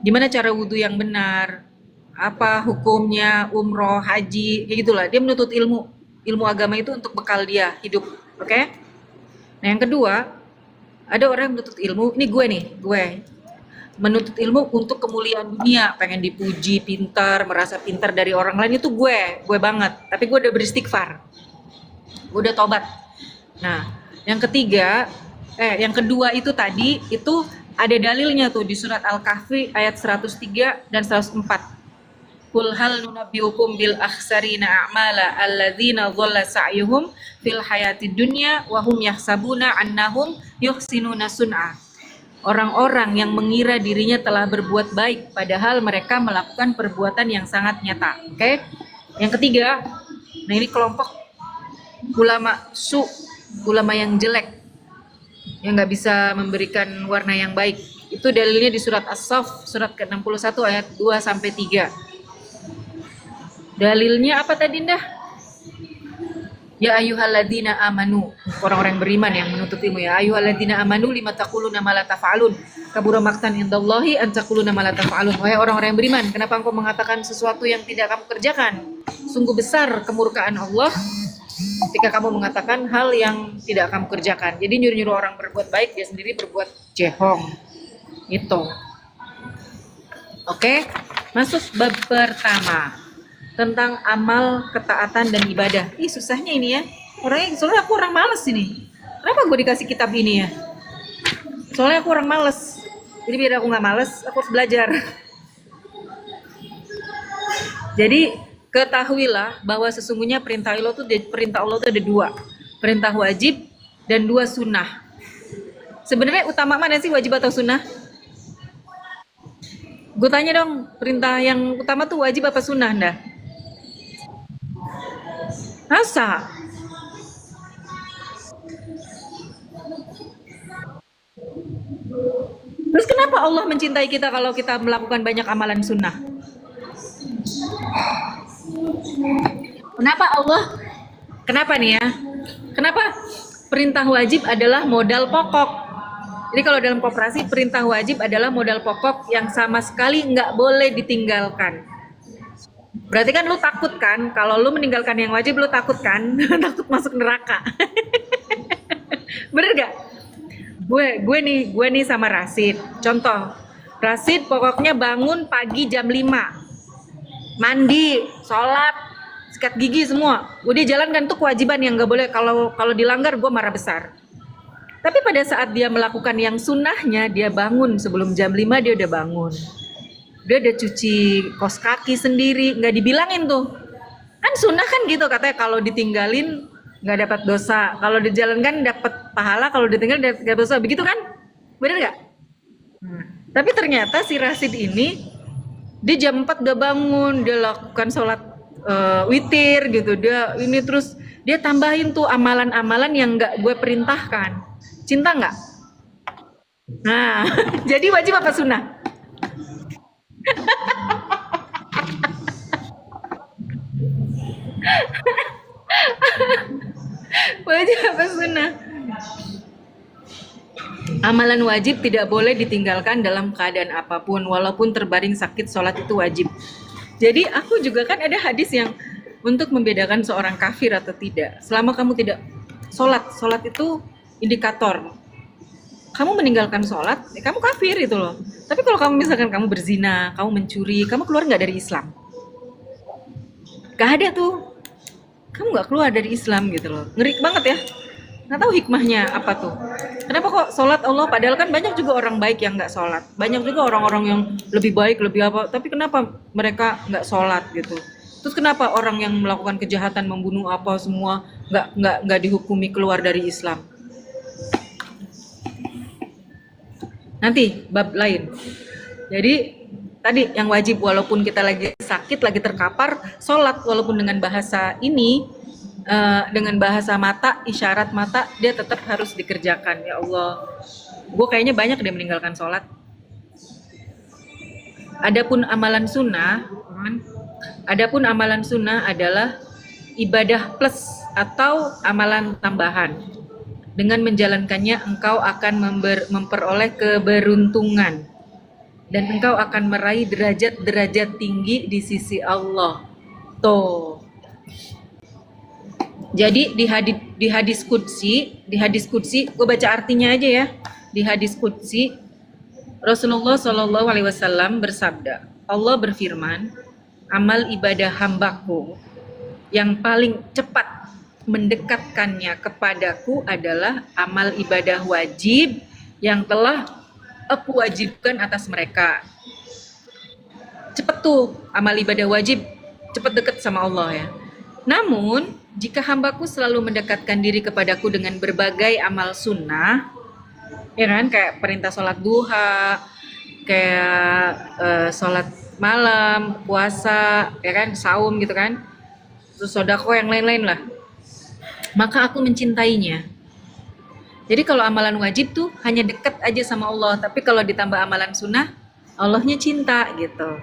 Gimana cara wudhu yang benar, apa hukumnya, umroh, haji, kayak gitulah. Dia menuntut ilmu agama itu untuk bekal dia hidup, oke? Nah yang kedua, ada orang yang menuntut ilmu, ini gue menuntut ilmu untuk kemuliaan dunia, pengen dipuji, pintar, merasa pintar dari orang lain, itu gue banget. Tapi gue udah beristighfar, gue udah tobat. Nah yang kedua itu tadi, itu ada dalilnya tuh di surat Al-Kahfi ayat 103 dan 104. Qul hal nunabbiukum bil akhsarina a'mala alladzina dhalla sa'yuhum fil hayatid dunya wa hum yahsabuna annahum yuhsinuna sun'a. Orang-orang yang mengira dirinya telah berbuat baik padahal mereka melakukan perbuatan yang sangat nyata. Oke? Yang ketiga, nah ini kelompok ulama ulama yang jelek, yang nggak bisa memberikan warna yang baik. Itu dalilnya di surat As-Saff, surat ke-61 ayat 2 sampai 3. Dalilnya apa tadi, Dah? Ya ayyuhalladzina amanu, orang-orang beriman yang menuntut ilmu, ya ayyuhalladzina amanu lima taquluna ma la taf'alun. Kabura maqtan indallahi an taquluna ma la taf'alun. Wahai orang-orang yang beriman, kenapa engkau mengatakan sesuatu yang tidak kamu kerjakan? Sungguh besar kemurkaan Allah ketika kamu mengatakan hal yang tidak kamu kerjakan. Jadi nyuruh-nyuruh orang berbuat baik, dia sendiri berbuat jehong. Itu. Oke, masuk bab pertama tentang amal, ketaatan, dan ibadah. Ih, susahnya ini ya. Soalnya aku orang males ini. Kenapa gue dikasih kitab ini ya? Soalnya aku orang males. Jadi biar aku nggak males, aku harus belajar. Jadi ketahuilah bahwa sesungguhnya perintah Allah itu ada dua. Perintah wajib dan dua sunnah. Sebenarnya utama mana sih, wajib atau sunnah? Gue tanya dong, perintah yang utama tuh wajib apa sunnah, Nda? Masa? Terus kenapa Allah mencintai kita kalau kita melakukan banyak amalan sunnah? Kenapa nih ya? Kenapa perintah wajib adalah modal pokok? Jadi kalau dalam koperasi, perintah wajib adalah modal pokok yang sama sekali nggak boleh ditinggalkan. Berarti kan lu takut kan, kalau lu meninggalkan yang wajib lu takut kan, takut masuk neraka. Bener gak? Gue nih sama Rasid. Contoh, Rasid pokoknya bangun pagi jam 5, mandi, sholat, sikat gigi semua. Udah jalankan tuh kewajiban yang nggak boleh. Kalau dilanggar gue marah besar. Tapi pada saat dia melakukan yang sunnahnya, dia bangun sebelum jam 5 dia udah bangun. Dia udah cuci kos kaki sendiri, nggak dibilangin tuh. Kan sunnah kan gitu katanya, kalau ditinggalin nggak dapat dosa, kalau dijalankan dapat pahala, kalau ditinggal dapat dosa, begitu kan? Bener nggak? Tapi ternyata si Rasid ini dia jam 4 udah bangun, dia lakukan sholat witir gitu, dia ini terus dia tambahin tuh amalan-amalan yang nggak gue perintahkan. Cinta nggak? Nah, jadi wajib apa sunnah? Wajib apa sunnah? Amalan wajib tidak boleh ditinggalkan dalam keadaan apapun, walaupun terbaring sakit, sholat itu wajib. Jadi aku juga kan ada hadis yang untuk membedakan seorang kafir atau tidak. Selama kamu tidak sholat itu indikator. Kamu meninggalkan sholat, ya kamu kafir itu loh. Tapi kalau kamu misalkan kamu berzina, kamu mencuri, kamu keluar nggak dari Islam? Gak ada tuh. Kamu nggak keluar dari Islam gitu loh. Ngeri banget ya. Nggak tahu hikmahnya apa tuh. Kenapa kok sholat Allah, padahal kan banyak juga orang baik yang nggak sholat. Banyak juga orang-orang yang lebih baik, lebih apa. Tapi kenapa mereka nggak sholat gitu. Terus kenapa orang yang melakukan kejahatan, membunuh apa semua nggak dihukumi keluar dari Islam? Nanti bab lain. Jadi tadi yang wajib, walaupun kita lagi sakit, lagi terkapar, sholat walaupun dengan bahasa ini, dengan bahasa mata, isyarat mata, dia tetap harus dikerjakan. Ya Allah, gue kayaknya banyak dia meninggalkan sholat. Adapun amalan sunnah adalah ibadah plus atau amalan tambahan. Dengan menjalankannya engkau akan memperoleh keberuntungan dan engkau akan meraih derajat tinggi di sisi Allah. Tuh. Jadi di hadis qudsi, gue baca artinya aja ya. Di hadis qudsi, Rasulullah Shallallahu Alaihi Wasallam bersabda, Allah berfirman, amal ibadah hambaku yang paling cepat mendekatkannya kepadaku adalah amal ibadah wajib yang telah aku wajibkan atas mereka. Cepet tuh amal ibadah wajib, cepet deket sama Allah ya. Namun jika hambaku selalu mendekatkan diri kepadaku dengan berbagai amal sunnah, ya kan, kayak perintah sholat duha, kayak sholat malam, puasa, ya kan, saum gitu kan, terus sodako yang lain-lain lah. maka aku mencintainya. Jadi kalau amalan wajib tuh hanya dekat aja sama Allah, tapi kalau ditambah amalan sunnah, Allahnya cinta gitu.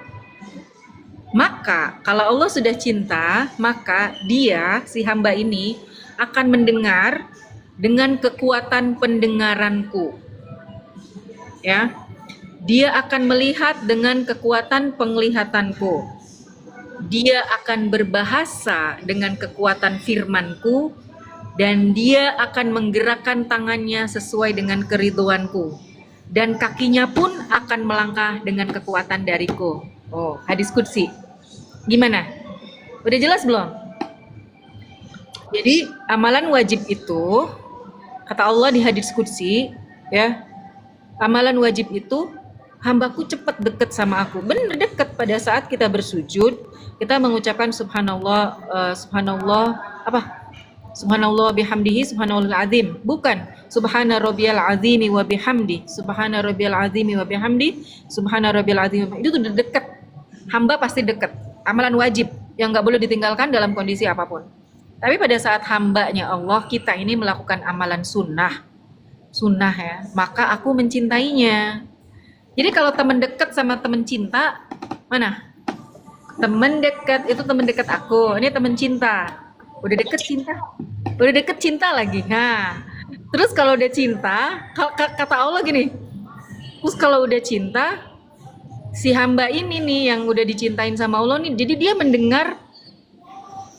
Maka kalau Allah sudah cinta, maka dia si hamba ini akan mendengar dengan kekuatan pendengaranku. Ya. Dia akan melihat dengan kekuatan penglihatanku. Dia akan berbahasa dengan kekuatan firmanku dan dia akan menggerakkan tangannya sesuai dengan keriduanku. Dan kakinya pun akan melangkah dengan kekuatan dariku. Oh, hadis qudsi. Gimana? Udah jelas belum? Jadi amalan wajib itu kata Allah di hadis qudsi, ya, amalan wajib itu hambaku cepat dekat sama aku. Benar dekat pada saat kita bersujud, kita mengucapkan subhanallah, subhanallah apa? Subhanallah bihamdihi subhanallahil azim. Bukan subhana rabbiyal azimi wa bihamdi. Subhana rabbiyal azimi wa bihamdi. Subhana rabbiyal azim. Itu udah dekat. Hamba pasti dekat. Amalan wajib yang nggak boleh ditinggalkan dalam kondisi apapun. Tapi pada saat hambanya Allah, kita ini melakukan amalan sunnah. Sunnah ya. Maka aku mencintainya. Jadi kalau teman dekat sama teman cinta, mana? Teman dekat itu teman dekat aku. Ini teman cinta. Udah deket cinta. Udah deket cinta lagi. Nah, terus kalau udah cinta, kata Allah gini. Terus kalau udah cinta, si hamba ini nih yang udah dicintain sama Allah nih, jadi dia mendengar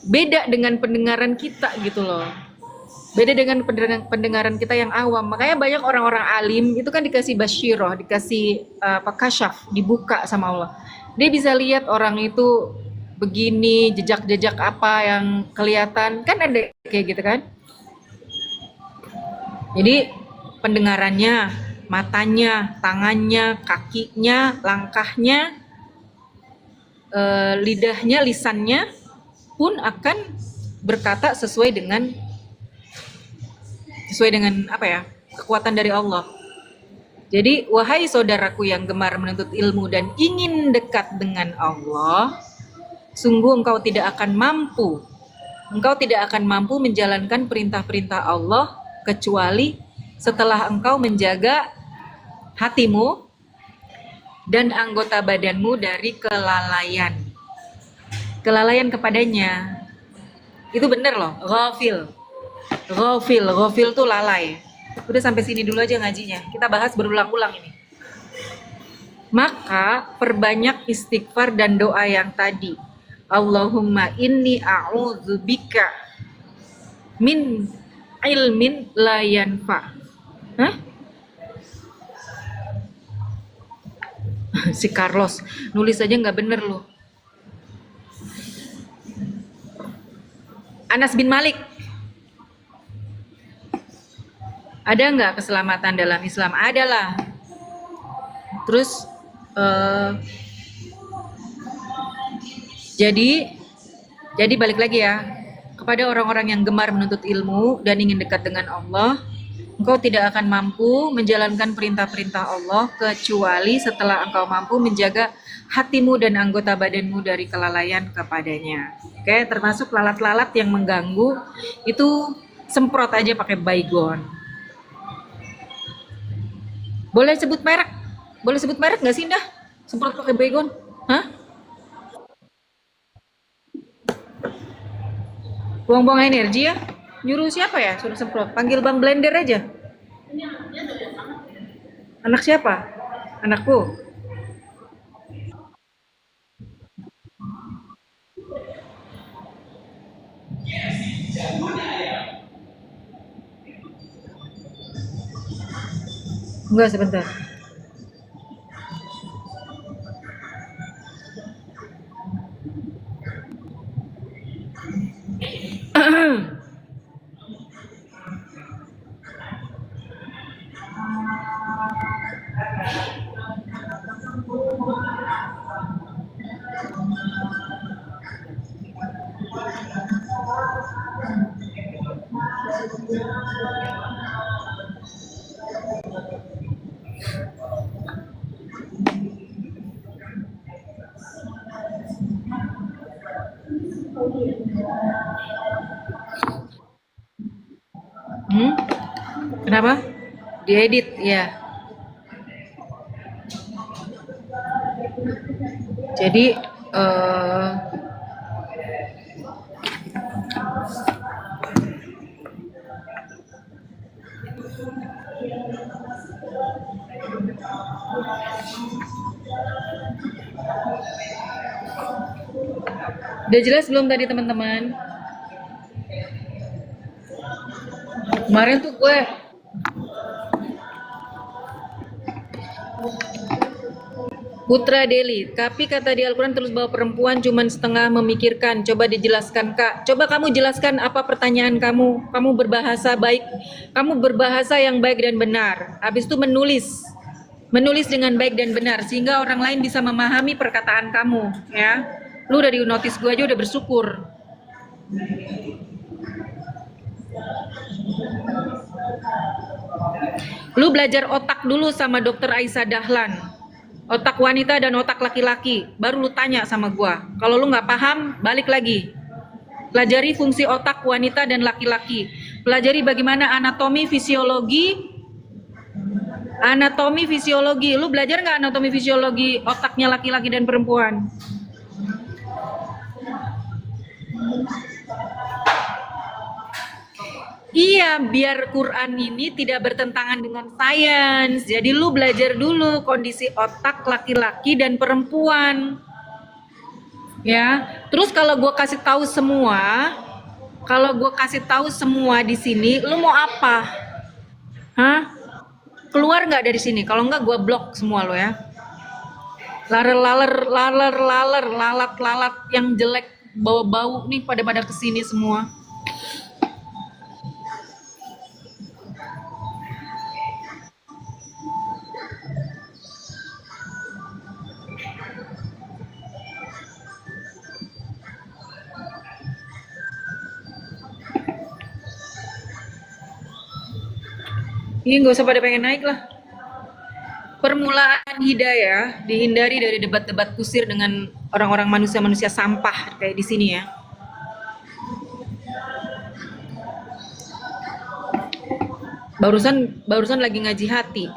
beda dengan pendengaran kita gitu loh. Beda dengan pendengaran kita yang awam. Makanya banyak orang-orang alim itu kan dikasih basyiroh, dikasih kasyaf, dibuka sama Allah. Dia bisa lihat orang itu begini, jejak-jejak apa yang kelihatan. Kan ada kayak gitu kan. Jadi pendengarannya, matanya, tangannya, kakinya, langkahnya, lidahnya, lisannya pun akan berkata sesuai dengan apa ya, kekuatan dari Allah. Jadi wahai saudaraku yang gemar menuntut ilmu dan ingin dekat dengan Allah, sungguh engkau tidak akan mampu menjalankan perintah-perintah Allah kecuali setelah engkau menjaga hatimu dan anggota badanmu dari kelalaian kepadanya. Itu bener loh, ghafil tuh lalai. Udah sampai sini dulu aja ngajinya. Kita bahas berulang-ulang ini. Maka perbanyak istighfar dan doa yang tadi. Allahumma inni a'udzubika min ilmin la yanfa. Hah? Si Carlos nulis aja nggak bener loh. Anas bin Malik. Ada nggak keselamatan dalam Islam? Adalah. Terus jadi balik lagi ya, kepada orang-orang yang gemar menuntut ilmu dan ingin dekat dengan Allah, engkau tidak akan mampu menjalankan perintah-perintah Allah kecuali setelah engkau mampu menjaga hatimu dan anggota badanmu dari kelalaian kepadanya. Oke, termasuk lalat-lalat yang mengganggu, itu semprot aja pakai baygon. Boleh sebut merek? Boleh sebut merek nggak sih, Indah? Semprot pakai baygon? Hah? Buang-buang energi ya? Nyuruh siapa ya? Suruh semprot. Panggil Bang Blender aja. Anak siapa? Anakku. Enggak, sebentar. Kenapa? Diedit, ya. Jadi udah jelas belum tadi teman-teman? Kemarin tuh gue Putra Deli, tapi kata di Al-Quran terus bahwa perempuan cuman setengah memikirkan. Coba dijelaskan Kak. Coba kamu jelaskan apa pertanyaan kamu. Kamu berbahasa baik, kamu berbahasa yang baik dan benar. Habis itu menulis dengan baik dan benar sehingga orang lain bisa memahami perkataan kamu. Ya, lu udah di notice gue aja udah bersyukur. Lu belajar otak dulu sama Dokter Aisyah Dahlan. Otak wanita dan otak laki-laki. Baru lu tanya sama gua. Kalau lu nggak paham, balik lagi. Pelajari fungsi otak wanita dan laki-laki. Pelajari bagaimana anatomi fisiologi. Anatomi fisiologi. Lu belajar nggak anatomi fisiologi otaknya laki-laki dan perempuan? Iya, biar Quran ini tidak bertentangan dengan sains. Jadi lu belajar dulu kondisi otak laki-laki dan perempuan. Ya, terus kalau gue kasih tahu semua, di sini, lu mau apa? Hah? Keluar nggak dari sini? Kalau nggak gue blok semua lo ya. Lalat yang jelek, bau-bau nih pada kesini semua. Ini nggak usah pada pengen naik lah. Permulaan hidayah dihindari dari debat-debat kusir dengan orang-orang manusia sampah kayak di sini ya. Barusan lagi ngaji hati,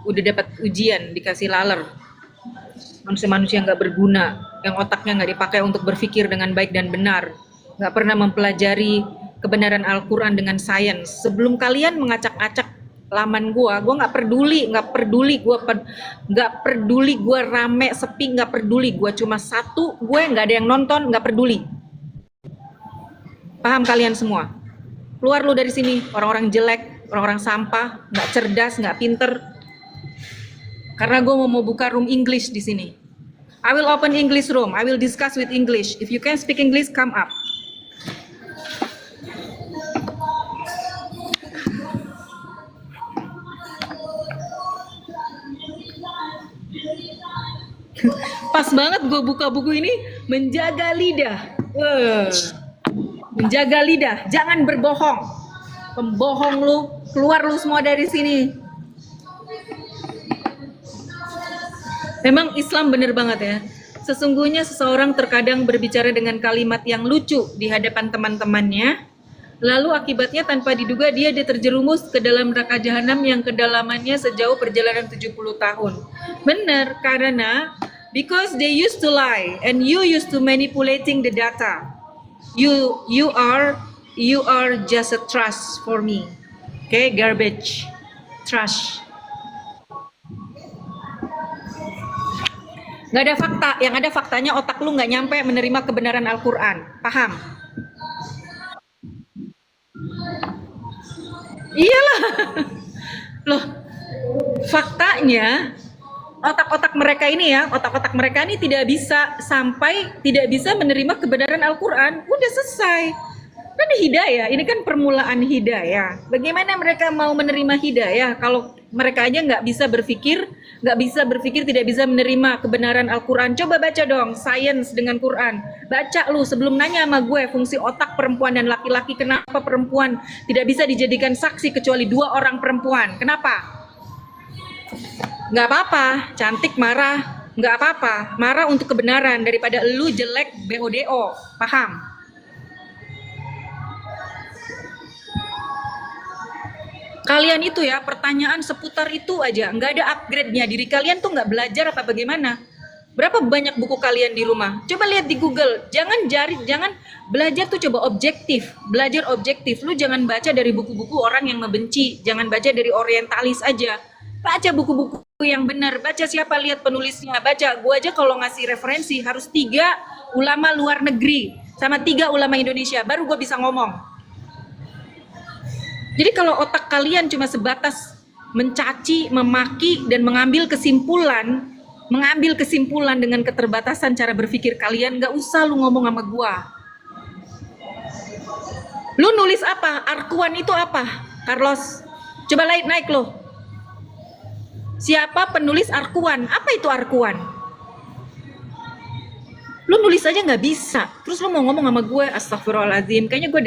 udah dapat ujian, dikasih laler. Manusia-manusia nggak berguna, yang otaknya nggak dipakai untuk berpikir dengan baik dan benar, nggak pernah mempelajari kebenaran Al-Quran dengan sains. Sebelum kalian mengacak-acak laman gua nggak peduli gua rame sepi, nggak peduli gua cuma satu, gue nggak ada yang nonton, nggak peduli. Paham kalian semua? Keluar lu dari sini, orang-orang jelek, orang-orang sampah, nggak cerdas, nggak pinter. Karena gue mau buka room English di sini. I will open English room. I will discuss with English. If you can speak English, come up. Pas banget gue buka buku ini, menjaga lidah. Menjaga lidah, jangan berbohong. Pembohong lu, keluar lu semua dari sini. Memang Islam bener banget ya. Sesungguhnya seseorang terkadang berbicara dengan kalimat yang lucu di hadapan teman-temannya, lalu akibatnya tanpa diduga dia terjerumus ke dalam neraka jahanam yang kedalamannya sejauh perjalanan 70 tahun. Benar, karena because they used to lie and you used to manipulating the data. You are just a trash for me. Okay, garbage, trash. Nggak ada fakta, yang ada faktanya otak lu nggak nyampe menerima kebenaran Al-Quran. Paham? Iyalah. Loh, faktanya otak-otak mereka ini tidak bisa menerima kebenaran Al-Quran. Udah selesai. Kan hidayah, ini kan permulaan hidayah. Bagaimana mereka mau menerima hidayah kalau mereka aja nggak bisa berpikir, tidak bisa menerima kebenaran Al-Quran. Coba baca dong sains dengan Quran. Baca lu sebelum nanya sama gue fungsi otak perempuan dan laki-laki. Kenapa perempuan tidak bisa dijadikan saksi kecuali 2 orang perempuan? Kenapa? Nggak apa-apa, cantik marah, nggak apa-apa. Marah untuk kebenaran daripada lu jelek BODO. Paham? Kalian itu ya, pertanyaan seputar itu aja, nggak ada upgrade-nya. Diri kalian tuh nggak belajar apa bagaimana? Berapa banyak buku kalian di rumah? Coba lihat di Google. Jangan belajar tuh coba objektif. Belajar objektif. Lu jangan baca dari buku-buku orang yang membenci. Jangan baca dari orientalis aja. Baca buku-buku yang benar. Baca siapa, lihat penulisnya. Baca. Gua aja kalau ngasih referensi harus 3 ulama luar negeri sama 3 ulama Indonesia. Baru gua bisa ngomong. Jadi kalau otak kalian cuma sebatas mencaci, memaki, dan mengambil kesimpulan dengan keterbatasan cara berpikir kalian, nggak usah lu ngomong sama gua. Lu nulis apa? Arkuan itu apa? Carlos, coba naik lo. Siapa penulis Arkuan? Apa itu Arkuan? Lu nulis aja nggak bisa, terus lu mau ngomong sama gue, astagfirullahaladzim, kayaknya gue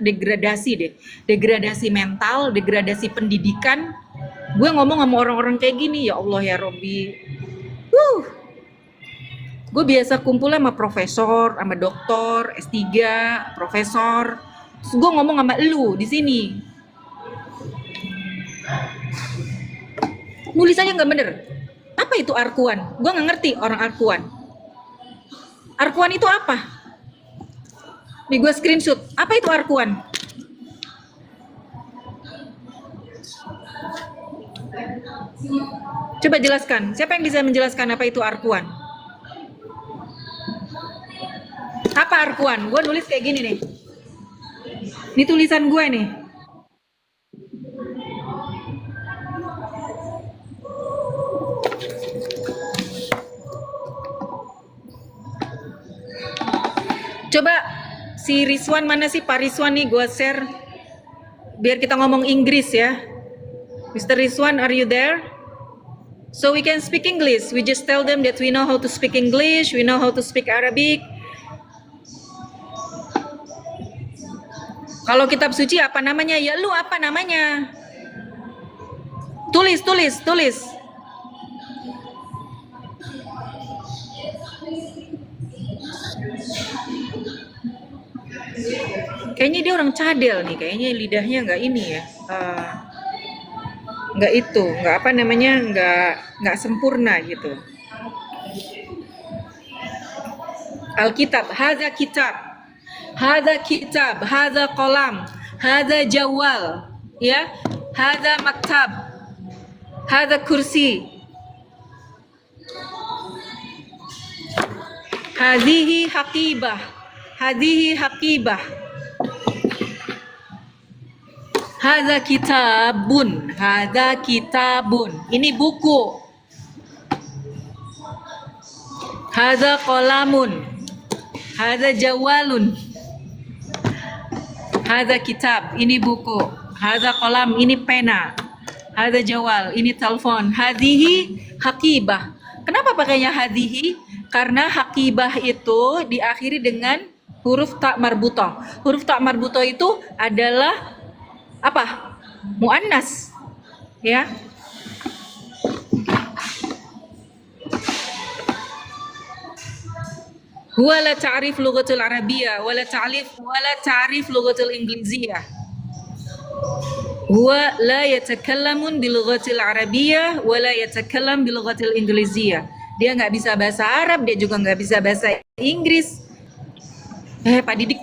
degradasi deh, degradasi mental, degradasi pendidikan, gue ngomong sama orang-orang kayak gini, ya Allah ya Robbi, gue biasa kumpul sama profesor, sama doktor, S3, profesor, terus gue ngomong sama lu di sini, nulis aja nggak bener, apa itu Arkuan? Gue nggak ngerti orang Arkuan. Arkuan itu apa? Nih gue screenshot. Apa itu Arkuan? Coba jelaskan. Siapa yang bisa menjelaskan apa itu Arkuan? Apa Arkuan? Gue nulis kayak gini nih. Ini tulisan gue nih. Coba si Rizwan mana sih, Pak Rizwan nih, gue share biar kita ngomong Inggris ya. Mr. Rizwan, are you there? So we can speak English. We just tell them that we know how to speak English, we know how to speak Arabic. Kalau kitab suci apa namanya? Ya lu apa namanya? Tulis. Kayaknya dia orang cadel nih, kayaknya lidahnya nggak ini ya, nggak itu, nggak apa namanya, nggak sempurna gitu. Alkitab, hadza kitab, hadza kolam, hadza jawal, ya, hadza maktab, hadza kursi, hadhihi haqibah, hadza kitabun, ini buku, hadza qolamun, hadza jawalun, hadza kitab, ini buku, hadza qolam, ini pena, hadza jawal, ini telepon, hadhihi haqibah. Kenapa pakainya hadhihi? Karena haqibah itu diakhiri dengan huruf tak marbutoh. Huruf tak marbutoh itu adalah apa? Muannas, ya. Huwa la ta'rif lughatul arabiyyah wa la ta'rif lughatul ingliziyah. Huwa la yatakallamun bil lughatil arabiyyah wa la yatakallam bil lughatil ingliziyah. Dia nggak bisa bahasa Arab, dia juga nggak bisa bahasa Inggris. Pak Didik